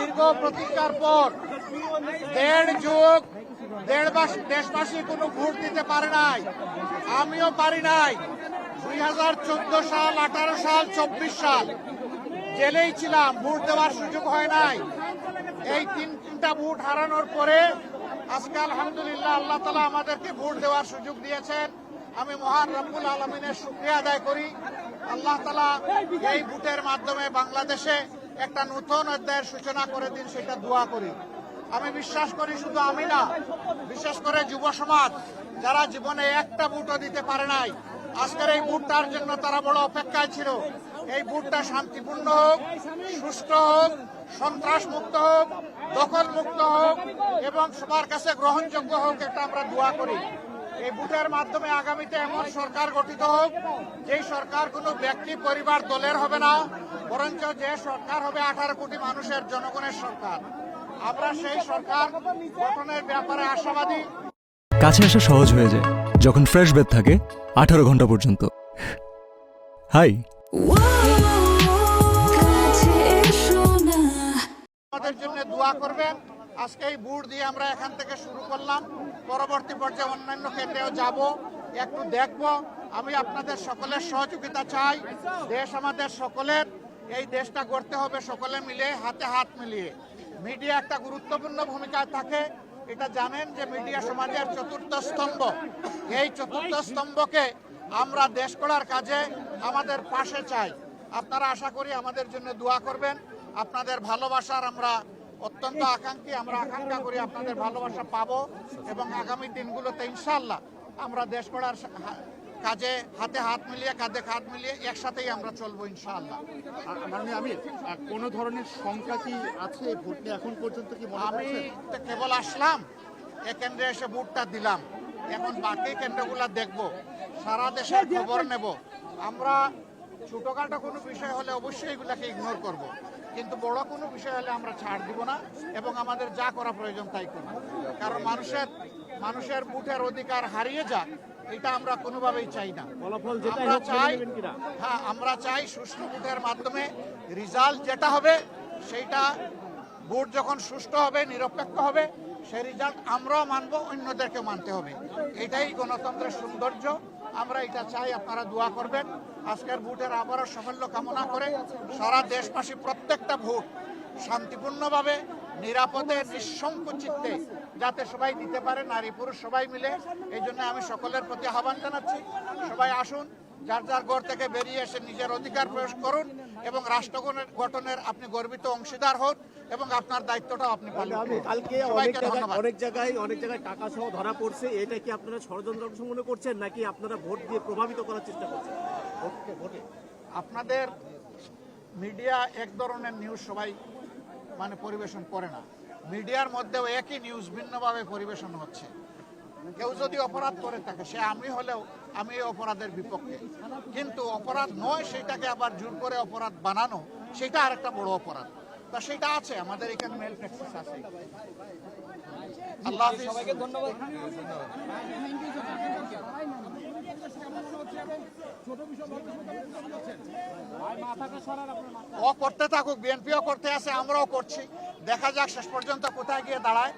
দীর্ঘ প্রতীক্ষার পর দেড় যুগ দেশবাসী কোনো ভোট দিতে পারে নাই, আমিও পারি নাই। 2014 সাল, 18 সাল, 24 সাল জেলেই ছিলাম, ভোট দেওয়ার সুযোগ হয় নাই। এই তিনটা ভোট হারানোর পরে আজকে আলহামদুলিল্লাহ আল্লাহ তাআলা আমাদেরকে ভোট দেওয়ার সুযোগ দিয়েছেন। আমি মহান রব্বুল আলামিনের শুকরিয়া আদায় করি। আল্লাহ তাআলা এই ভোটের মাধ্যমে বাংলাদেশে একটা নতুন অধ্যায়ের সূচনা করে দিন, সেটা দোয়া করি। আমি বিশ্বাস করি, শুধু আমি না, বিশেষ করে যুব সমাজ যারা জীবনে একটা ভোটও দিতে পারে নাই, আজকের এই ভোটটার জন্য তারা বড় অপেক্ষায় ছিল। এই ভোটটা শান্তিপূর্ণ হোক, সুষ্ঠু হোক, সন্ত্রাস মুক্ত হোক, দখল মুক্ত হোক এবং সবার কাছে গ্রহণযোগ্য হোক, এটা আমরা দোয়া করি। এই ভোটের মাধ্যমে আগামীতে এমন সরকার গঠিত হোক যেই সরকার কোনো ব্যক্তি, পরিবার, দলের হবে না, বরঞ্চ যে সরকার হবে 18 কোটি মানুষের, জনগণের সরকার। আমরা সেই সরকার গঠনের ব্যাপারে আশাবাদী। কাছে আসা সহজ হয়ে যায় যখন ফ্রেশ বেড থাকে 18 ঘন্টা পর্যন্ত। হাই, আমাদের জন্য দোয়া করবেন। আজকে এই ভোট দিয়ে আমরা এখান থেকে শুরু করলাম, পরবর্তী পর্যায়ে অন্যান্য কেন্দ্রেও যাব, একটু দেখব। আমি আপনাদের সকলের সহযোগিতা চাই। দেশ আমাদের সকলের, এই দেশটা গড়তে হবে সকলে মিলে, হাতে হাত মিলিয়ে। মিডিয়া একটা গুরুত্বপূর্ণ ভূমিকায় থাকে, এটা জানেন যে মিডিয়া সমাজের চতুর্থ স্তম্ভ। এই চতুর্থ স্তম্ভকে আমরা দেশ গড়ার কাজে আমাদের পাশে চাই। আপনারা আশা করি আমাদের জন্য দোয়া করবেন। আপনাদের ভালোবাসার আমরা অত্যন্ত আকাঙ্ক্ষী, আমরা আকাঙ্ক্ষা করি আপনাদের ভালোবাসা পাবো এবং আগামী দিনগুলোতে ইনশাআল্লাহ আমরা দেশ গড়ার কাজে হাতে হাত মিলিয়ে, কাঁধে কাঁধ মিলিয়ে একসাথেই আমরা চলবো ইনশাআল্লাহ। মাননীয় আমির, কোন ধরনের সংখ্যা কি আছে ভোট নিয়ে এখন পর্যন্ত? কি আমি তো কেবল আসলাম, এ কেন্দ্রে এসে ভোটটা দিলাম, এখন বাকি কেন্দ্রগুলা দেখব, সারা দেশের খবর নেব। আমরা ছোটখাটো কোনো বিষয় হলে অবশ্যই এগুলাকে ইগনোর করব, কিন্তু বড় কোনো বিষয় হলে আমরা ছাড় দিব না এবং আমাদের যা করা প্রয়োজন তাই করব। কারণ মানুষের ভোটের অধিকার হারিয়ে যাক, এটা আমরা কোনোভাবেই চাই না। আমরা চাই সুষ্ঠু ভোটের মাধ্যমে রেজাল্ট যেটা হবে, সেইটা ভোট যখন সুষ্ঠু হবে, নিরপেক্ষ হবে, সেই রেজাল্ট আমরাও মানব, অন্যদেরকে মানতে হবে। এটাই গণতন্ত্রের সৌন্দর্য। আমরা এটা চাই, আপনারা দোয়া করবেন। আজকের ভোটের আবারও সাফল্য কামনা করে সারা দেশবাসী প্রত্যেকটা ভোট শান্তিপূর্ণভাবে, নিরাপদে, নিঃসংকোচিতে যাতে সবাই দিতে পারে, নারী পুরুষ সবাই মিলে। এই জন্য আমি সকলের প্রতি আহ্বান জানাচ্ছি, সবাই আসুন, যার যার ঘর থেকে বেরিয়ে এসে নিজের অধিকার প্রয়োগ করুন এবং রাষ্ট্র গঠনের আপনি গর্বিত অংশীদার হন এবং আপনার দায়িত্বটাও আপনি পালন করুন। কালকে অনেক জায়গায় টাকা সহ ধরা পড়ছে, এটা কি আপনারা ষড়যন্ত্র মনে করছেন নাকি আপনারা ভোট দিয়ে প্রভাবিত করার চেষ্টা করছেন? আপনাদের মিডিয়া এক ধরনের নিউজ সবাই পরিবেশন করে না। মিডিয়ার মধ্যেও একই নিউজ ভিন্নভাবে পরিবেশন হচ্ছে। কেউ যদি অপরাধ করে থাকে, সে আমি হলেও আমি এই অপরাধের বিপক্ষে, কিন্তু অপরাধ নয় সেটাকে আবার জোর করে অপরাধ বানানো, সেটা আরেকটা বড় অপরাধ। তা সেটা আছে, আমাদের এখানে মেল প্র্যাকটিস আছে। আল্লাহ হাফেজ, সবাইকে ধন্যবাদ। ও করতে থাকুক, বিএনপিও করতে আছে, আমরাও করছি, দেখা যাক শেষ পর্যন্ত কোথায় গিয়ে দাঁড়ায়।